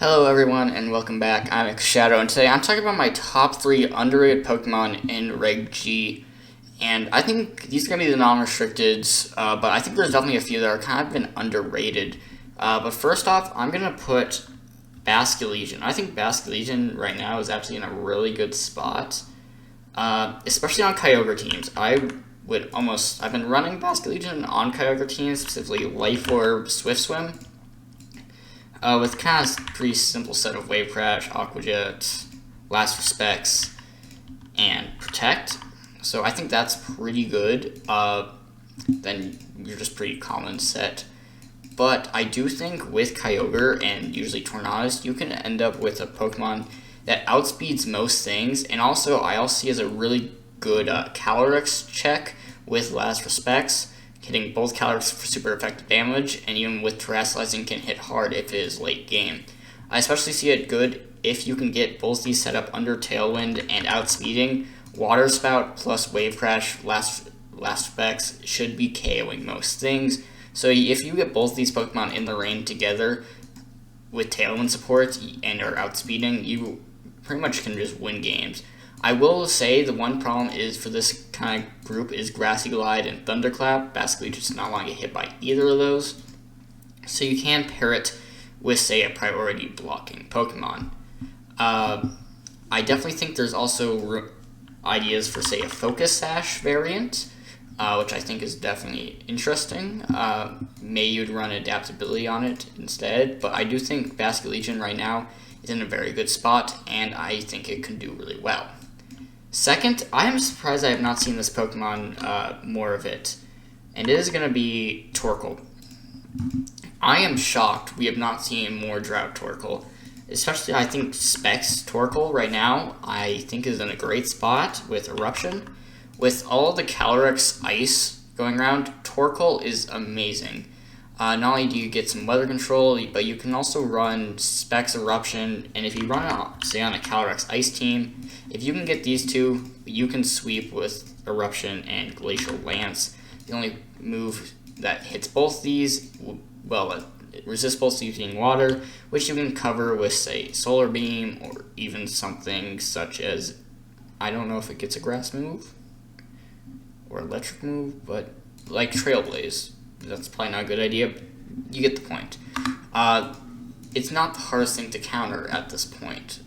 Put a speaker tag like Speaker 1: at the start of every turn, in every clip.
Speaker 1: Hello everyone and welcome back. I'm Shadow and today I'm talking about my top 3 underrated Pokemon in Reg G. And I think these are going to be the non-restricteds, but I think there's definitely a few that are kind of been underrated. But first off, I'm going to put Basculegion. I think Basculegion right now is actually in a really good spot, especially on Kyogre teams. I've been running Basculegion on Kyogre teams, specifically Life Orb, Swift Swim. With kind of pretty simple set of Wave Crash, Aqua Jet, Last Respects, and Protect. So I think that's pretty good. Then you're just pretty common set. But I do think with Kyogre and usually Tornadus, you can end up with a Pokemon that outspeeds most things, and also ILC is a really good Calyrex check with Last Respects, hitting both Calyrex for super effective damage, and even with Terastallizing can hit hard if it is late game. I especially see it good if you can get both these set up under Tailwind and outspeeding. Water Spout plus Wave Crash, Last Specs should be KOing most things. So if you get both these Pokemon in the rain together with Tailwind support and are outspeeding, you pretty much can just win games. I will say the one problem is for this kind of group is Grassy Glide and Thunderclap. Basically just not want to get hit by either of those. So you can pair it with, say, a priority blocking Pokemon. I definitely think there's also ideas for, say, a Focus Sash variant, which I think is definitely interesting. Maybe you'd run adaptability on it instead, but I do think Basculegion right now is in a very good spot, and I think it can do really well. Second, I am surprised I have not seen this Pokemon more of it, and it is going to be Torkoal. I am shocked we have not seen more Drought Torkoal. Especially, I think Specs Torkoal right now, I think is in a great spot with Eruption. With all of the Calyrex Ice going around, Torkoal is amazing. Not only do you get some weather control, but you can also run Specs Eruption, and if you run, say, on a Calyrex Ice team, if you can get these two, you can sweep with Eruption and Glacial Lance. The only move that hits both these, well, it resists both using water, which you can cover with, say, Solar Beam, or even something such as, I don't know if it gets a Grass move, or Electric move, but like Trailblaze. That's probably not a good idea, but you get the point. It's not the hardest thing to counter at this point.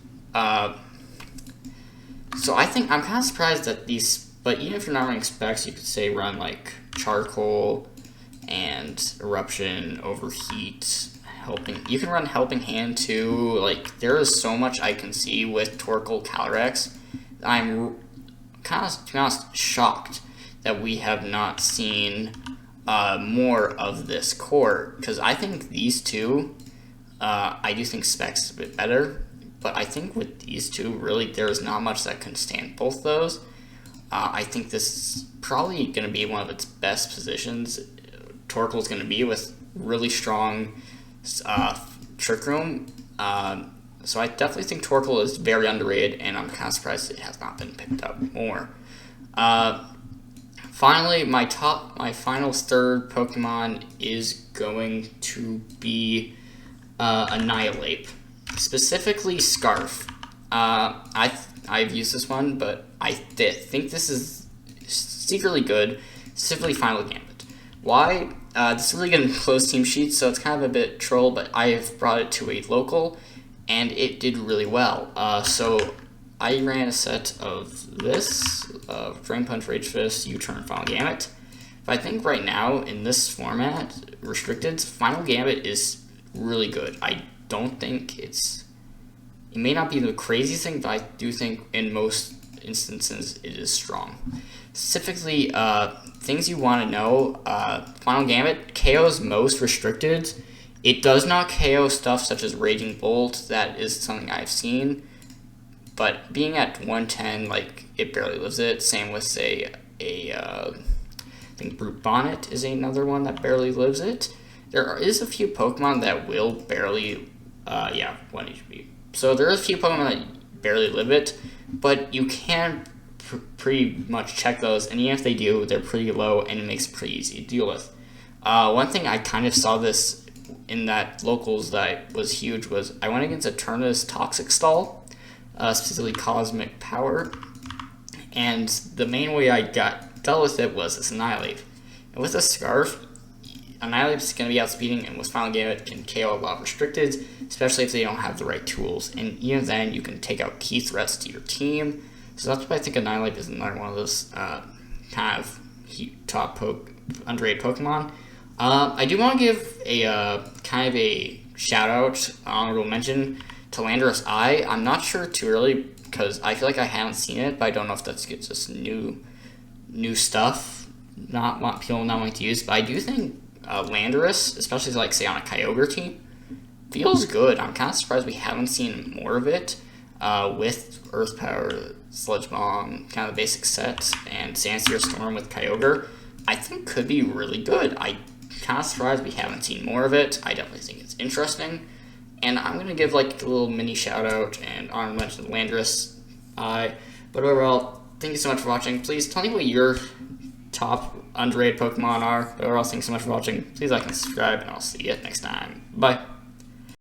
Speaker 1: So I think I'm kind of surprised that these, but even if you're not running Specs, you could say run like Charcoal and Eruption, Overheat, Helping. You can run Helping Hand too. Like, there is so much I can see with Torkoal Calyrex. I'm kind of, to be honest, shocked that we have not seen more of this core, because I think these two, I do think Specs is a bit better, but I think with these two, really, there's not much that can stand both those. I think this is probably going to be one of its best positions. Torkoal is going to be with really strong Trick Room, so I definitely think Torkoal is very underrated, and I'm kind of surprised it has not been picked up more. Finally, my final third Pokemon is going to be Annihilate, specifically Scarf. I've used this one, but I think this is secretly good, specifically Final Gambit. Why? This is really good in closed team sheets, so it's kind of a bit troll, but I have brought it to a local, and it did really well. So I ran a set of this, Drain Punch, Rage Fist, U-Turn, Final Gambit. But I think right now, in this format, Restricted, Final Gambit is really good. I don't think it may not be the craziest thing, but I do think in most instances it is strong. Specifically, things you want to know, Final Gambit KOs most Restricted. It does not KO stuff such as Raging Bolt. That is something I've seen. But being at 110, like, it barely lives it. Same with, say, I think Brute Bonnet is another one that barely lives it. There is a few Pokemon that will barely, 1 HP. So there is a few Pokemon that barely live it, but you can pretty much check those, and even if they do, they're pretty low, and it makes it pretty easy to deal with. One thing I kind of saw this in that locals that was huge was I went against Eterna's Toxic Stall, specifically Cosmic Power, and the main way I dealt with it was this Annihilate. And with a Scarf, Annihilate's going to be outspeeding, and with Final Game it can KO a lot of restricteds, especially if they don't have the right tools. And even then, you can take out key threats to your team. So that's why I think Annihilate is another one of those kind of top underrated Pokemon. I do want to give a kind of a shout out, honorable mention to Landorus Eye. I'm not sure too early because I feel like I haven't seen it, but I don't know if that's just new stuff. People not wanting to use, but I do think Landorus, especially like say on a Kyogre team, feels good. I'm kind of surprised we haven't seen more of it with Earth Power, Sludge Bomb, kind of the basic set, and Sandsear Storm with Kyogre. I think could be really good. I'm kind of surprised we haven't seen more of it. I definitely think it's interesting. And I'm going to give like a little mini shout out and honorable mention to Landorus Eye. But overall, thank you so much for watching. Please tell me what your top underrated Pokemon are. Overall, thanks so much for watching. Please like and subscribe, and I'll see you next time. Bye.